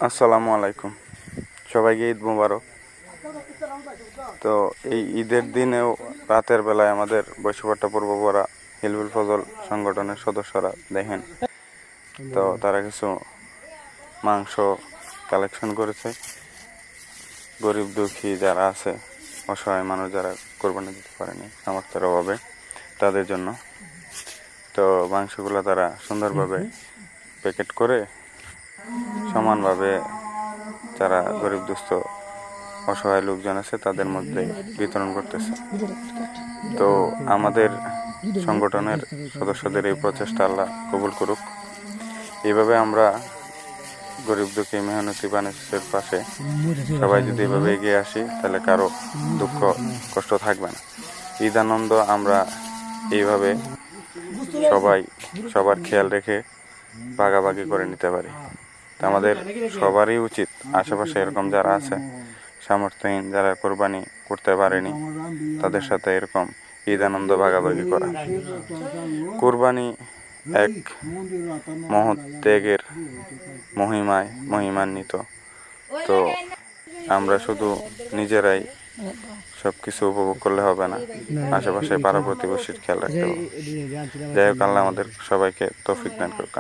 আসসালামু আলাইকুম, সবাইকে ঈদ মোবারক। তো এই ঈদের দিনেও রাতের বেলায় আমাদের বৈশাখটা পূর্বপরা হিলফুল ফজল সংগঠনের সদস্যরা দেখেন, তো তারা কিছু মাংস কালেকশন করেছে গরিব দুঃখী যারা আছে, অসহায় মানুষ যারা কোরবানি দিতে পারেনি সামর্থ্যের অভাবে, তাদের জন্য। তো মাংসগুলো তারা সুন্দরভাবে প্যাকেট করে সমানভাবে যারা গরিব দুস্থ অসহায় লোকজন আছে তাদের মধ্যে বিতরণ করতেছে। তো আমাদের সংগঠনের সদস্যদের এই প্রচেষ্টা আল্লাহ কবুল করুক। এইভাবে আমরা গরিব দুঃখী মেহনতি মানুষের পাশে সবাই যদি এভাবে এগিয়ে আসি, তাহলে কারো দুঃখ কষ্ট থাকবে না। ঈদ আনন্দ আমরা এইভাবে সবাই সবার খেয়াল রেখে ভাগাভাগি করে নিতে পারি। আমাদের সবারই উচিত আশেপাশে এরকম যারা আছে সামর্থ্যহীন, যারা কোরবানি করতে পারেনি, তাদের সাথে এরকম ঈদ আনন্দ ভাগাভাগি করা। কোরবানি এক মহৎ ত্যাগের মহিমান্বিত। তো আমরা শুধু নিজেরাই সব কিছু উপভোগ করলে হবে না, আশেপাশে পাড়া প্রতিবেশীর খেয়াল রাখতে হবে। যাই হোক, আল্লাহ আমাদের সবাইকে তৌফিক দান করুক।